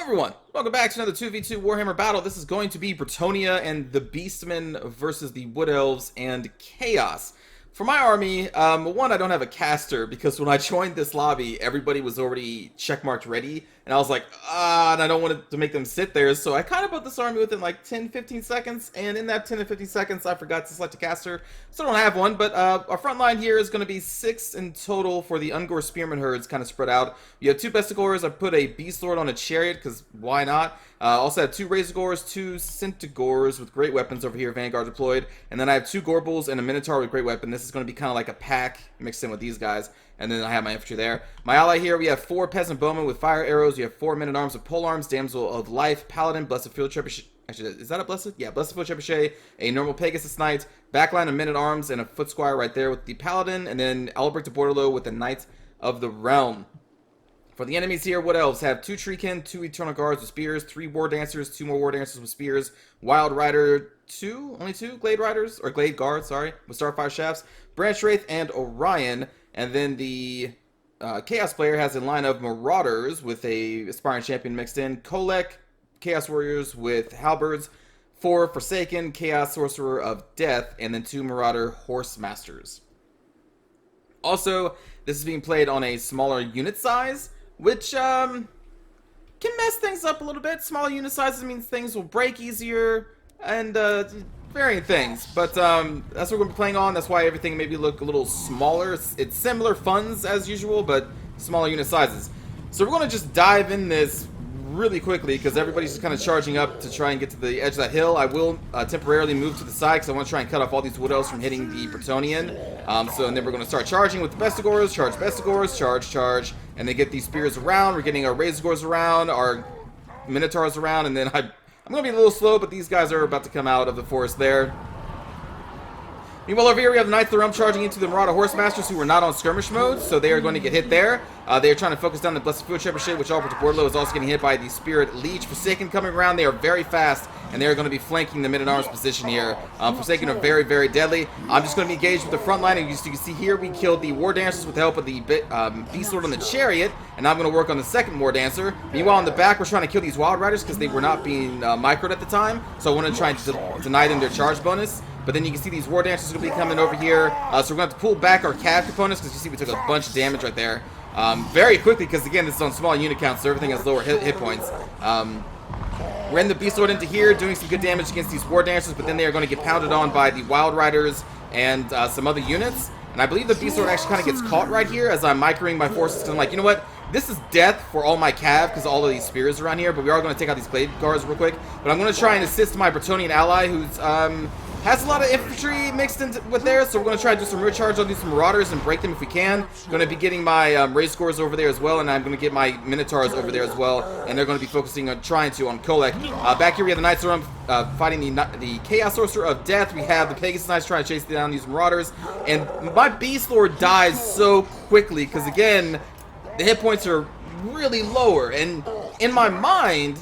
Everyone, welcome back to another 2v2 Warhammer battle. This is going to be Bretonnia and the Beastmen versus the Wood Elves and Chaos. For my army, one, I don't have a caster because when I joined this lobby, everybody was already checkmarked ready, and I was like, and I don't want to make them sit there, so I kind of put this army within like 10-15 seconds, and in that 10 to 15 seconds, I forgot to select a caster, so I don't have one, but our front line here is going to be 6 in total for the Ungor Spearman herds, kind of spread out. You have 2 Bestigors. I put a Beast Lord on a Chariot, because why not? Also have 2 Razorgors, 2 Centigors with great weapons over here, Vanguard deployed, and then I have 2 Gorbals and a Minotaur with great weapon. This is going to be kind of like a pack mixed in with these guys, and then I have my infantry there. My ally here, we have 4 Peasant Bowmen with fire arrows, we have 4 Men-at-Arms with polearms, Damsel of Life, Paladin, Blessed Field Trebuchet. Actually, is that a Blessed? Yeah, Blessed Field Trebuchet, a normal Pegasus Knight, backline of Men-at-Arms, and a Foot Squire right there with the Paladin, and then Albrecht de Bordelot with the Knight of the Realm. For the enemies here, Wood Elves have 2 Treekin, 2 Eternal Guards with spears, 3 War Dancers, 2 more War Dancers with spears, Wild Rider, only 2 Glade Riders, or Glade Guards, sorry, with Starfire Shafts, Branch Wraith, and Orion. And then the Chaos player has a line of Marauders with a Aspiring Champion mixed in, Kolek, Chaos Warriors with Halberds, 4 Forsaken, Chaos Sorcerer of Death, and then 2 Marauder Horse Masters. Also, this is being played on a smaller unit size, which can mess things up a little bit. Smaller unit sizes means things will break easier and varying things. But that's what we're going to be playing on. That's why everything maybe look a little smaller. It's similar funds as usual, but smaller unit sizes. So we're going to just dive in this really quickly because everybody's just kind of charging up to try and get to the edge of that hill. I will temporarily move to the side because I want to try and cut off all these Wood Elves from hitting the Bretonnian. And then we're going to start charging with the Bestigors, charge, and they get these spears around. We're getting our Razorgors around, our Minotaurs around, and then I'm going to be a little slow, but these guys are about to come out of the forest there. Meanwhile, over here we have the Knights of the Realm charging into the Marauder Horse Masters who are not on skirmish mode, so they are going to get hit there. They are trying to focus down the Blessed Field Trebuchet, which Albert de Bordelot is also getting hit by the Spirit Leech. Forsaken coming around, they are very fast, and they are going to be flanking the Men-at-Arms position here. Forsaken are very, very deadly. I'm just going to be engaged with the front line, and you can see here we killed the War Dancers with the help of the Beast Lord on the Chariot, and I'm going to work on the second War Dancer. Meanwhile, in the back, we're trying to kill these Wild Riders because they were not being microed at the time, so I want to try and deny them their charge bonus. But then you can see these War Dancers are going to be coming over here. So we're going to have to pull back our Cav components because you see we took a bunch of damage right there. Very quickly because, again, this is on small unit counts, so everything has lower hit points. We're in the Beast Lord into here, doing some good damage against these War Dancers, but then they are going to get pounded on by the Wild Riders and some other units. And I believe the Beast Lord actually kind of gets caught right here as I'm microing my forces. Because I'm like, you know what? This is death for all my Cav because all of these spears around here, but we are going to take out these Glade Guards real quick. But I'm going to try and assist my Bretonnian ally who's has a lot of infantry mixed in with there, so we're going to try to do some recharge on these Marauders and break them if we can. Going to be getting my Razorgors over there as well, and I'm going to get my Minotaurs over there as well, and they're going to be focusing on trying to on Kolek. Back here we have the Knights of the Realm fighting the Chaos Sorcerer of Death. We have the Pegasus Knights trying to chase down these Marauders, and my Beast Lord dies so quickly because, again, the hit points are really lower, and in my mind,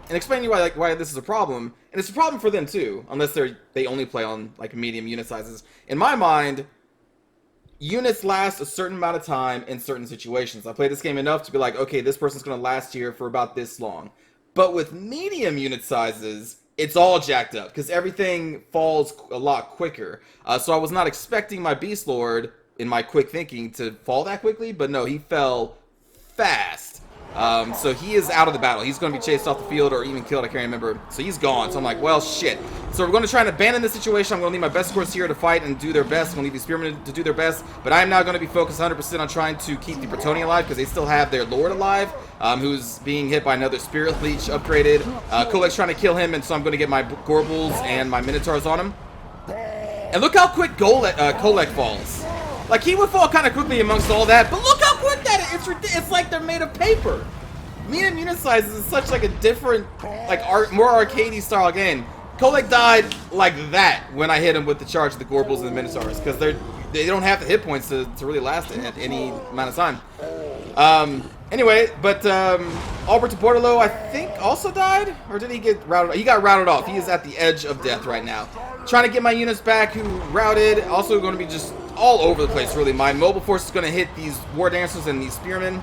and explaining why this is a problem, and it's a problem for them too, unless they only play on like medium unit sizes. In my mind, units last a certain amount of time in certain situations. I played this game enough to be like, okay, this person's going to last here for about this long. But with medium unit sizes, it's all jacked up because everything falls a lot quicker. So I was not expecting my Beast Lord, in my quick thinking, to fall that quickly, but no, he fell fast. So he is out of the battle. He's going to be chased off the field or even killed. I can't remember. So he's gone. So I'm like, well, shit. So we're going to try and abandon this situation. I'm going to leave my best Bestigors here to fight and do their best. I'm going to leave these Spearmen to do their best. But I'm now going to be focused 100% on trying to keep the Bretonnia alive because they still have their Lord alive, who's being hit by another Spirit Leech upgraded. Kolek's trying to kill him, and so I'm going to get my Gorbals and my Minotaurs on him. And look how quick Kolek falls. Like, he would fall kind of quickly amongst all that, but look how quick that is. It's like they're made of paper. Medium unit sizes is such like a different, like more arcadey style game. Kolek died like that when I hit him with the charge of the Gorbals and the Minotaurs because they don't have the hit points to really last it at any amount of time. Anyway, but Albert de Bordelot, I think, also died? Or did he get routed? He got routed off. He is at the edge of death right now. Trying to get my units back who routed. Also going to be just all over the place, really. My mobile force is going to hit these War Dancers and these Spearmen.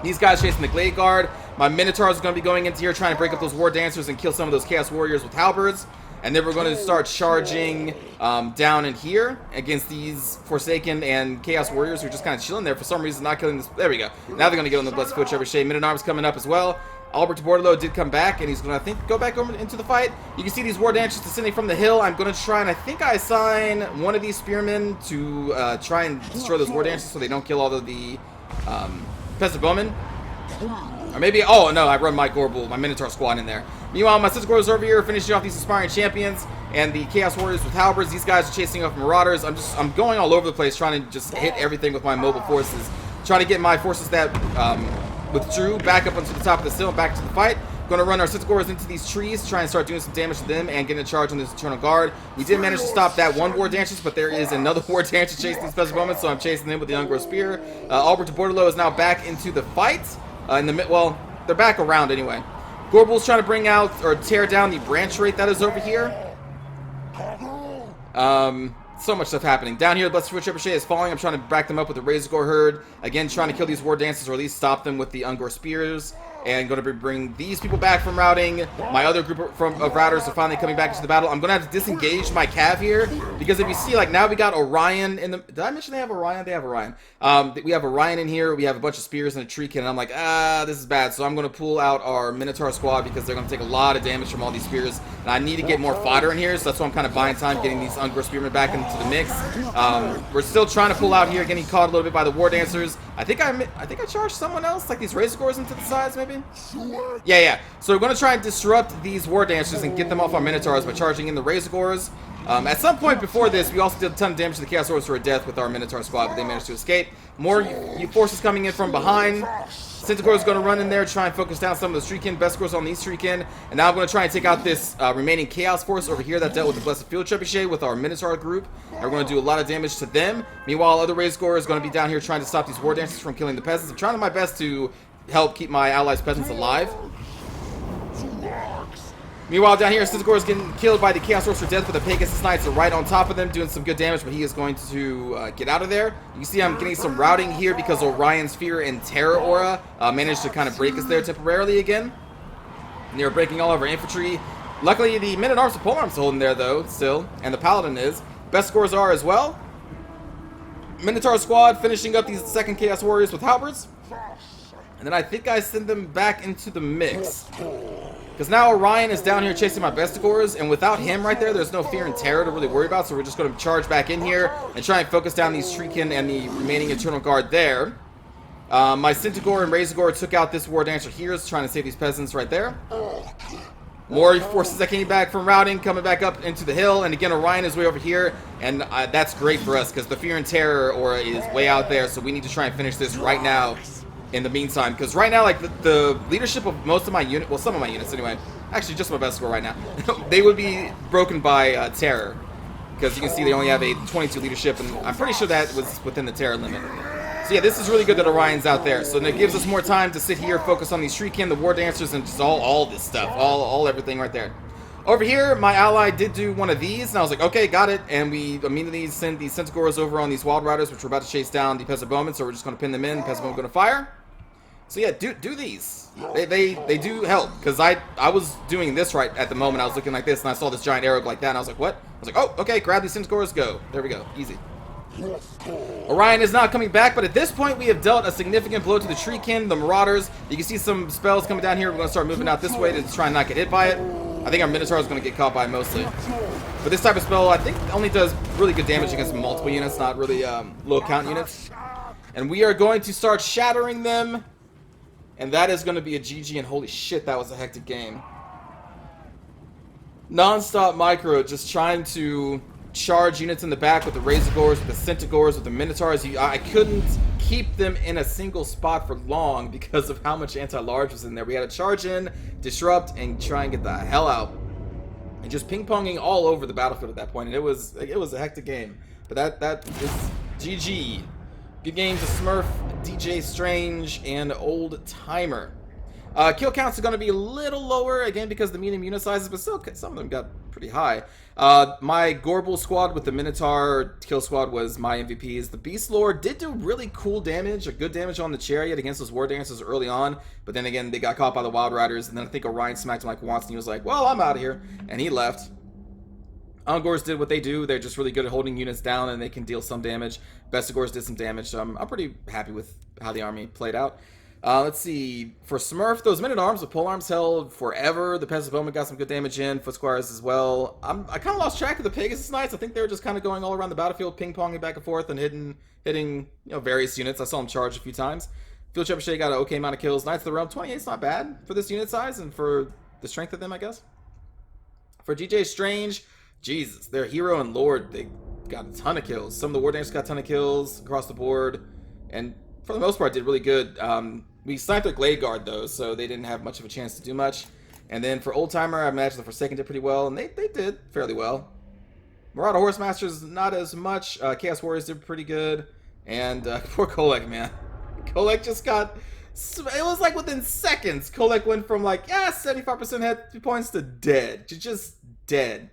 These guys chasing the Glade Guard. My Minotaurs are going to be going into here trying to break up those War Dancers and kill some of those Chaos Warriors with halberds. And then we're going to start charging down in here against these Forsaken and Chaos Warriors who are just kind of chilling there. For some reason, not killing this. There we go. Now they're going to get on the Blessed Field Trebuchet. Men-at-Arms coming up as well. Albert de Bordelot did come back, and he's going to, I think, go back over into the fight. You can see these War Dancers descending from the hill. I'm going to try, and I think I assign one of these Spearmen to try and destroy those War Dancers so they don't kill all of the Peasant Bowmen. Or maybe, oh no, I run my Gorbel, my Minotaur squad in there. Meanwhile, my Sister is over here finishing off these Aspiring Champions and the Chaos Warriors with halberds. These guys are chasing off Marauders. I'm going all over the place trying to just hit everything with my mobile forces. Trying to get my forces that withdrew back up onto the top of the hill and back to the fight. Going to run our Centaurs into these trees, try and start doing some damage to them and getting a charge on this Eternal Guard. We did manage to stop that one War Dancer, but there is another War Dancer chasing these Peasant Bowmen, so I'm chasing them with the Ungro Spear. Albert de Bordelot is now back into the fight. Well, they're back around anyway. Gorbel's trying to bring out or tear down the branch rate that is over here. So much stuff happening. Down here, the Blessed Field Trebuchet is falling. I'm trying to back them up with the Razor Gore Herd. Again, trying to kill these War Dancers or at least stop them with the Ungor Spears. And going to bring these people back from routing. My other group of routers are finally coming back into the battle. I'm going to have to disengage my cav here. Because if you see, like, now we got Orion in the... Did I mention they have Orion? They have Orion. We have Orion in here. We have a bunch of spears and a tree cannon. I'm like, this is bad. So I'm going to pull out our Minotaur squad because they're going to take a lot of damage from all these spears. And I need to get more fodder in here. So that's why I'm kind of buying time getting these Ungor Spearmen back into the mix. We're still trying to pull out here, getting caught a little bit by the War Dancers. I think I charged someone else, like these Razor Gores into the sides, maybe? Yeah. So we're going to try and disrupt these War Dancers and get them off our Minotaurs by charging in the Razor Gores. At some point before this, we also did a ton of damage to the Chaos Warriors for a death with our Minotaur squad, but they managed to escape. More forces coming in from behind. Centaur is going to run in there, try and focus down some of the Streakin. Best course on these Streakin. And now I'm going to try and take out this remaining Chaos Force over here that dealt with the Blessed Field Trebuchet with our Minotaur group. And we're going to do a lot of damage to them. Meanwhile, other Razor Gore is going to be down here trying to stop these War Dancers from killing the peasants. I'm trying my best to help keep my allies' peasants alive. Meanwhile, down here, Centaur is getting killed by the Chaos Force for death with the Pegasus Knights are right on top of them, doing some good damage, but he is going to get out of there. You can see I'm getting some routing here because Orion's Fear and Terror Aura managed to kind of break us there temporarily again. And they were breaking all of our infantry. Luckily, the Men-at-Arms and Polearms are holding there, though, still, and the Paladin is. Best scores are as well. Minotaur squad finishing up these second Chaos Warriors with halberds. And then I think I send them back into the mix. Because now Orion is down here chasing my Bestigors, and without him right there, there's no Fear and Terror to really worry about, so we're just going to charge back in here and try and focus down these Streakin and the remaining Eternal Guard there. My Centaur and Razor Gore took out this War Dancer here, trying to save these peasants right there. More forces that came back from routing, coming back up into the hill, and again, Orion is way over here, and that's great for us, because the Fear and Terror aura is way out there, so we need to try and finish this right now. In the meantime, because right now, like, the leadership of most of my unit, well, some of my units anyway, actually just my best score right now, they would be broken by Terror, because you can see they only have a 22 leadership, and I'm pretty sure that was within the Terror limit. So yeah, this is really good that Orion's out there, so it gives us more time to sit here, focus on these Streakin, the War Dancers, and just all this stuff, all everything right there. Over here, my ally did do one of these, and I was like, okay, got it. And we immediately send these Centaurs over on these Wild Riders, which we're about to chase down the Peasant Bowmen, so we're just going to pin them in. Peasant Bowmen going to fire. So yeah, do these. They do help, because I was doing this right at the moment. I was looking like this, and I saw this giant arrow like that, and I was like, what? I was like, oh, okay, grab these Centaurs, go. There we go, easy. Orion is not coming back, but at this point we have dealt a significant blow to the Treekin, the Marauders. You can see some spells coming down here. We're going to start moving out this way to try and not get hit by it. I think our Minotaur is going to get caught by it mostly. But this type of spell, I think, only does really good damage against multiple units, not really low count units. And we are going to start shattering them. And that is going to be a GG, and holy shit, that was a hectic game. Non-stop micro, just trying to charge units in the back with the Razor Gores, with the Centaurs, with the Minotaurs. I couldn't keep them in a single spot for long because of how much anti-large was in there. We had to charge in, disrupt, and try and get the hell out. And just ping-ponging all over the battlefield at that point. And it was a hectic game. But that is GG. Good game to Smurf, DJ Strange, and Old Timer. Kill counts are going to be a little lower, again, because the medium unit sizes, but still, some of them got pretty high. My Gorbel squad with the Minotaur kill squad was my MVPs. The Beast Lord did do really cool damage, good damage on the Chariot against those War Dancers early on, but then again, they got caught by the Wild Riders, and then I think Orion smacked him like once, and he was like, well, I'm out of here, and he left. Ungors did what they do. They're just really good at holding units down, and they can deal some damage. Bestigors did some damage, so I'm pretty happy with how the army played out. Let's see. For Smurf, those Men-at-Arms with polearms held forever. The Peasant Bowman got some good damage in. Foot Squires as well. I kind of lost track of the Pegasus Knights. I think they were just kind of going all around the battlefield, ping-ponging back and forth and hitting various units. I saw them charge a few times. Field Trebuchet got an okay amount of kills. Knights of the Realm, 28 is not bad for this unit size and for the strength of them, I guess. For GJ Strange, Jesus, their hero and lord, they got a ton of kills. Some of the War Dancers got a ton of kills across the board, and for the most part did really good. We sniped their Glade Guard though, so they didn't have much of a chance to do much. And then for Old Timer, I imagine the Forsaken did pretty well, and they did fairly well. Marauder Horsemasters, not as much. Chaos Warriors did pretty good. And poor Kolek, man. Kolek just got... It was like within seconds, Kolek went from like, 75% hit points to dead. To just dead.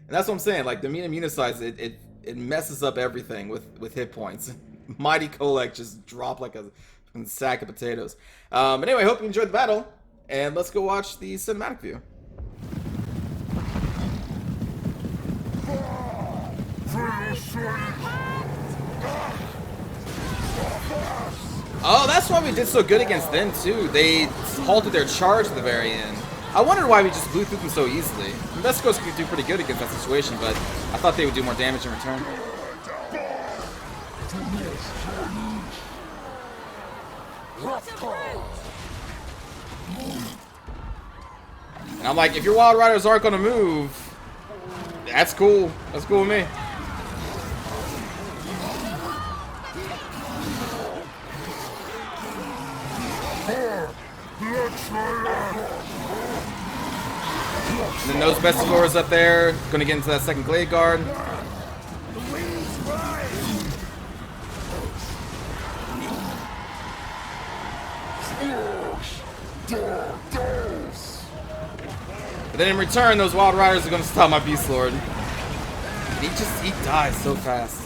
And that's what I'm saying, like the medium unit size, it messes up everything with hit points. Mighty Kolek just dropped like a sack of potatoes. Anyway, hope you enjoyed the battle, and let's go watch the cinematic view. Oh, that's why we did so good against them too. They halted their charge at the very end. I wondered why we just blew through them so easily. Investigos could do pretty good against that situation, but I thought they would do more damage in return. And I'm like, if your Wild Riders aren't going to move, that's cool. That's cool with me. And then those Bestigors up there, going to get into that second Glade Guard. But then in return, those Wild Riders are going to stop my Beast Lord. And he dies so fast.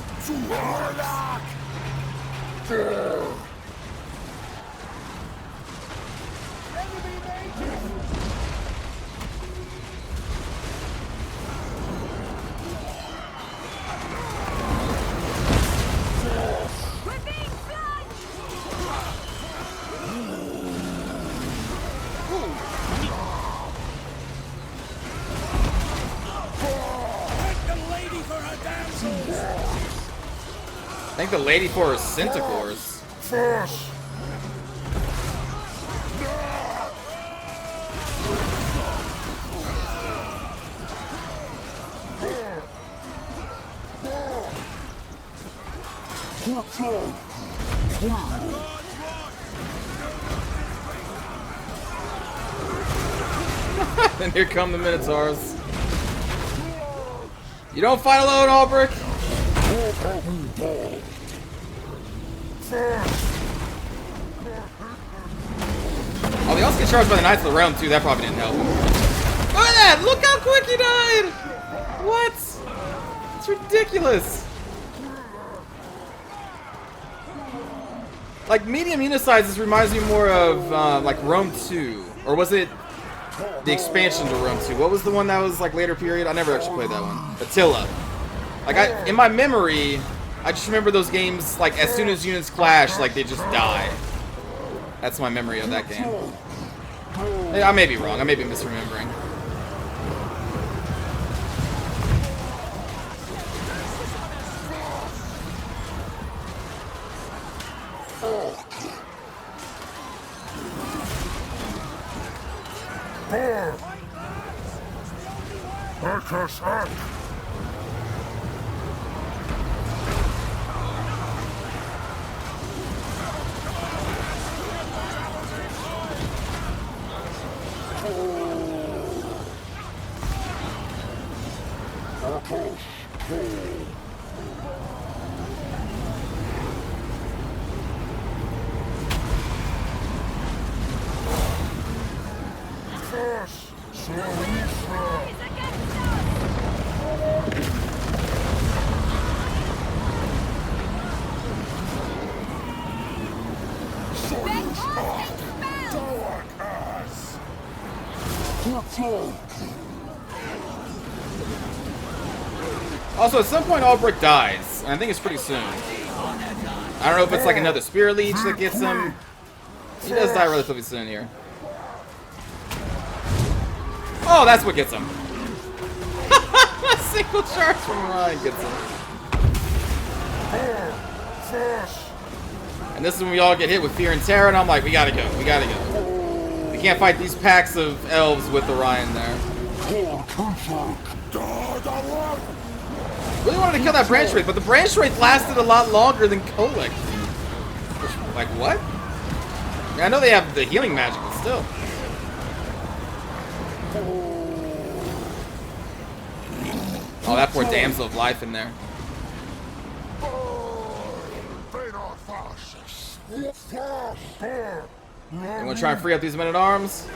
I think the lady for her Centaurs. Then here come the Minotaurs. You don't fight alone, Albrecht. Oh, they also get charged by the Knights of the Realm too. That probably didn't help. Look at that! Look how quick he died! What? It's ridiculous. Like medium unit sizes reminds me more of like Rome 2, or was it the expansion to Rome 2? What was the one that was like later period? I never actually played that one. Attila. Like in my memory, I just remember those games, like, as soon as units clash, like, they just die. That's my memory of that game. I may be wrong. I may be misremembering. Also, at some point, Albrecht dies, and I think it's pretty soon. I don't know if it's like another Spirit Leech that gets him. He does die relatively soon here. Oh, that's what gets him. A single charge from Ryan gets him. And this is when we all get hit with Fear and Terror, and I'm like, we gotta go, we gotta go. We can't fight these packs of elves with Orion there. Really wanted to kill that Branch Wraith, but the Branch Wraith lasted a lot longer than Kolek. Like, what? I know they have the healing magic, but still. Oh, that poor Damsel of Life in there. You want to try and free up these men-at-arms?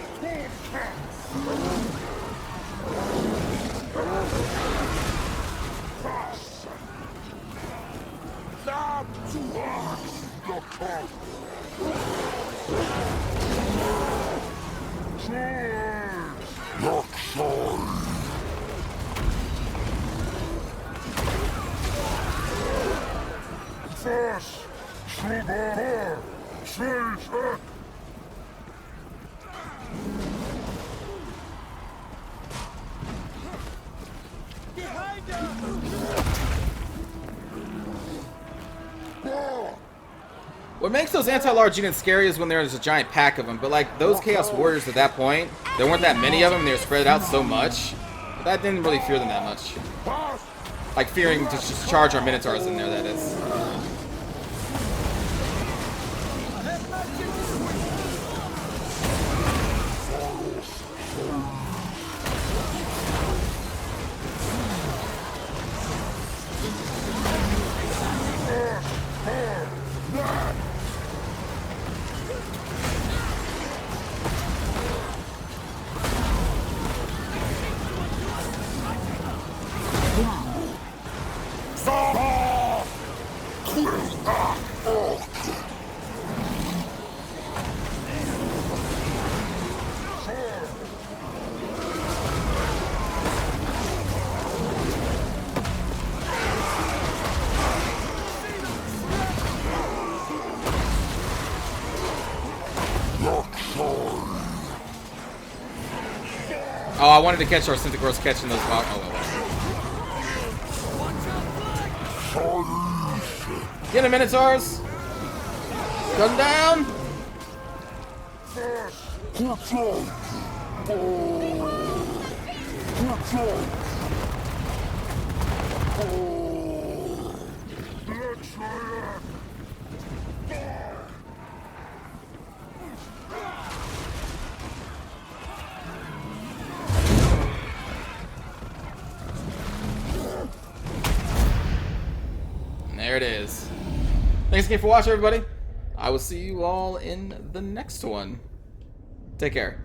What makes those anti-large units scary is when there's a giant pack of them, but like those Chaos Warriors at that point, there weren't that many of them, and they were spread out so much, that didn't really fear them that much. Like fearing to just charge our Minotaurs in there, that is. Oh, I wanted to catch our Cynthagros catching those rock. Oh, well. Get him, Minotaurs! Gun down! There it is. Thanks again for watching, everybody. I will see you all in the next one. Take care.